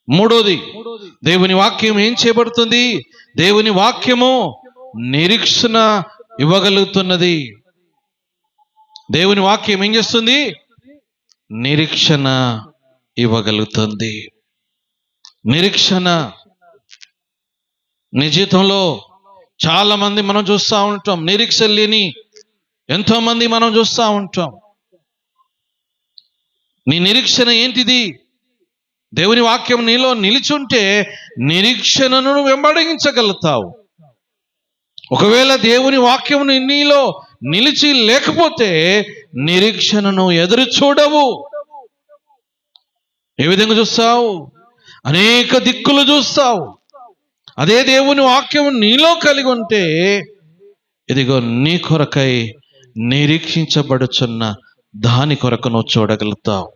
మూడోది, దేవుని వాక్యం ఏం చేయబడుతుంది? దేవుని వాక్యము నిరీక్షణ ఇవ్వగలుగుతున్నది. దేవుని వాక్యం ఏం చేస్తుంది? నిరీక్షణ ఇవ్వగలుగుతుంది. నిరీక్షణ. నీ జీవితంలో చాలా మంది మనం చూస్తూ ఉంటాం, నిరీక్షణ లేని ఎంతో మంది మనం చూస్తూ ఉంటాం. నీ నిరీక్షణ ఏంటిది? దేవుని వాక్యం నీలో నిలిచుంటే నిరీక్షణను వెంబడించగలుగుతావు. ఒకవేళ దేవుని వాక్యం నీలో నిలిచి లేకపోతే నిరీక్షణను ఎదురు చూడవు. ఏ విధంగా చూస్తావు? అనేక దిక్కులు చూస్తావు. అదే దేవుని వాక్యం నీలో కలిగి ఉంటే, ఇదిగో నీ కొరకై నిరీక్షించబడుచున్న దాని కొరకు నువ్వు చూడగలుగుతావు.